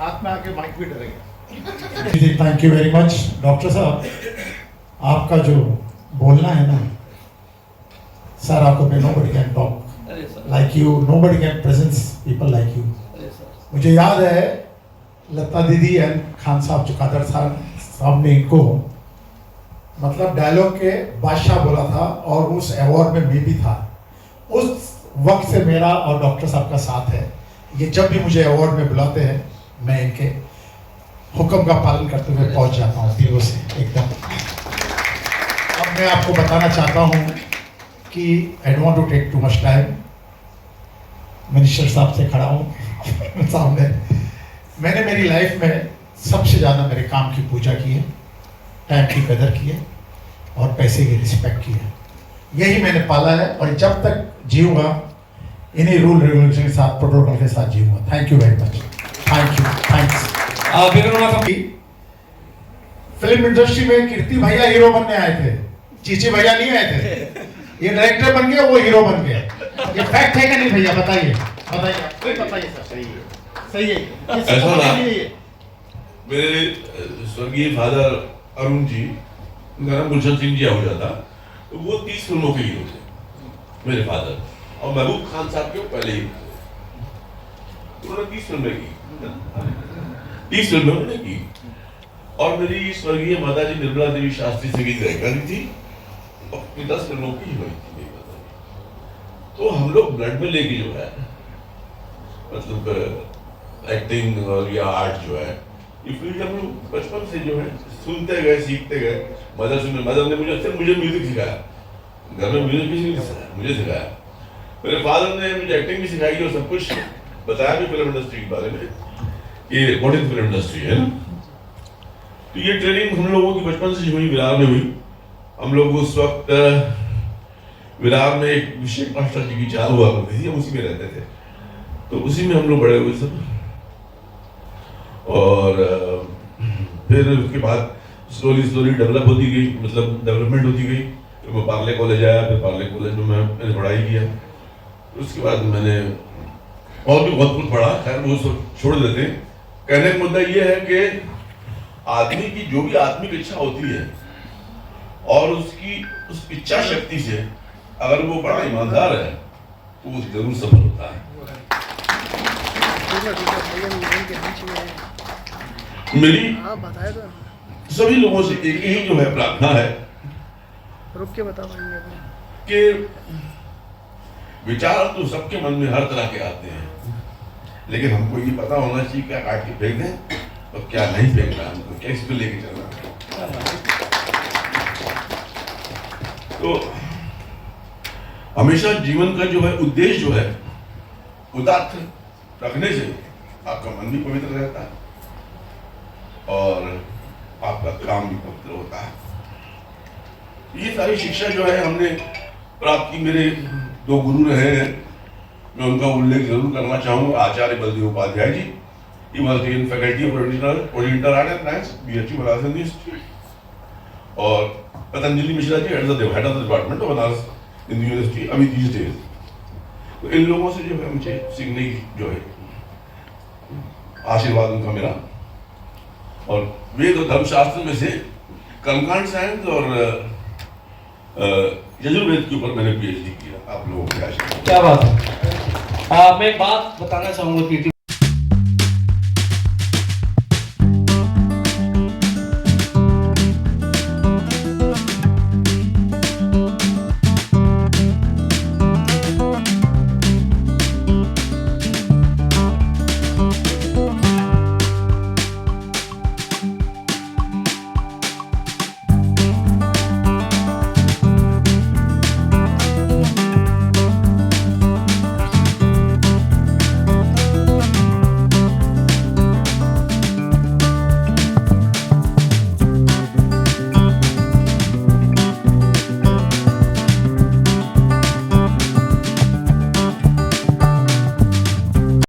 हाथ में आके माइक भी डरेगा। जी thank you very much doctor साहब, आपका जो बोलना है ना सर, आपको पे nobody can talk like you, nobody can presence people like you. मुझे याद है लता दीदी एंड खान साहब चुकादर साहब ने इनको मतलब डायलॉग के बादशाह बोला था और उस अवार्ड में मैं भी था। उस वक्त से मेरा और डॉक्टर साहब का साथ है। ये जब भी मुझे अवार्ड में बुलाते हैं मैं इनके हुक्म का पालन करते हुए पहुंच जाता हूँ दिलों से एकदम। अब मैं आपको बताना चाहता हूँ कि I don't want to take too much time. Minister साहब से खड़ा हूँ सामने। मैंने मेरी लाइफ में सबसे ज़्यादा मेरे काम की पूजा की है, टाइम की कदर की है और पैसे की रिस्पेक्ट की है। यही मैंने पाला है और जब तक जीऊँगा इन्हीं रूल रेगुलेशन के साथ, प्रोटोकॉल के साथ जीऊँगा। Thank you very much. Thank you, thanks. Film industry में कीर्ति भैया हीरो बनने आए थे, चीची भैया नहीं आए थे। ये डायरेक्टर बन गया, वो हीरो बन गया। ये फैक्ट है कि नहीं भैया? बताइए बताइए बताइए सर। सही है, सही है। ऐसा ना, मेरे स्वर्गीय फादर अरुण जी, उनका नाम गुलशन सिंह जी आहूजा था, तो वो 30 फिल्मों के हीरो थे मेरे फादर, और महबूब खान साहब के पहले ही उन्होंने 30 फिल्में की, 30 फिल्में उन्होंने की। और मेरी स्वर्गीय माता जी निर्मला देवी शास्त्री संगीत गायिका थी और 10 फिल्मों की हीरोइन थी मेरी माता जी। तो हम लोग ब्लड में लेके जो है मतलब एक्टिंग और या आर्ट जो है ये फील्ड हम लोग बचपन से जो है सुनते गए, सीखते गए। मदर ने मुझे म्यूजिक सिखाया, घर में म्यूजिक किसी ने सिखाया, मुझे सिखाया। मेरे फादर ने मुझे एक्टिंग भी सिखाई और सब कुछ बताया भी फिल्म इंडस्ट्री के बारे में कि व्हाट इज फिल्म इंडस्ट्री है ना। तो ये ट्रेनिंग हम लोगों की बचपन से हुई, विरार में हुई। हम लोग उस वक्त विरार में एक विशेष मास्टर जी की चाल हुआ करती थी, हम उसी में रहते थे, तो उसी में हम लोग बड़े हुए सब। और फिर उसके बाद स्लोली डेवलप होती गई, मतलब डेवलपमेंट होती गई। फिर मैं पार्ले कॉलेज आया, फिर पार्ले कॉलेज में मैंने पढ़ाई किया। उसके बाद मैंने और भी बहुत कुछ पढ़ा, खैर वो सब छोड़ देते हैं। कहने का मुद्दा ये है कि आदमी की जो भी आत्मिक इच्छा होती है और उसकी उस इच्छा शक्ति से अगर वो बड़ा ईमानदार है तो वो जरूर सफल होता है। मेरी सभी लोगों से एक ही जो है प्रार्थना है, रुक के बता कि विचार तो सबके मन में हर तरह के आते हैं, लेकिन हमको ये पता होना चाहिए क्या काट के फेंक दें और क्या नहीं फेंकना, हमको क्या इस पे लेके चलना। तो हमेशा जीवन का जो है उद्देश्य जो है उदात्त रखने से आपका मन भी पवित्र रहता है और आपका काम भी पवित्र होता है। ये सारी शिक्षा जो है हमने प्राप्त की। मेरे 2 गुरु रहे हैं, मैं उनका उल्लेख जरूर करना चाहूँगा। आचार्य Baldev Upadhyay ji, he was in faculty of Oriental Art and Science, BSc Banaras Hindi institute, और Patanjali Mishra ji head of the department of Banaras Hindi university अभी these days। तो इन लोगों से जो है मुझे सीखने की जो है आशीर्वाद उनका मिला। और वेद और धर्मशास्त्र में से कर्मकांड साइंस और यजुर्वेद के ऊपर मैंने PhD किया। आप लोगों के आशीर्वाद। क्या बात है। मैं एक बात बताना चाहूंगा कीर्ति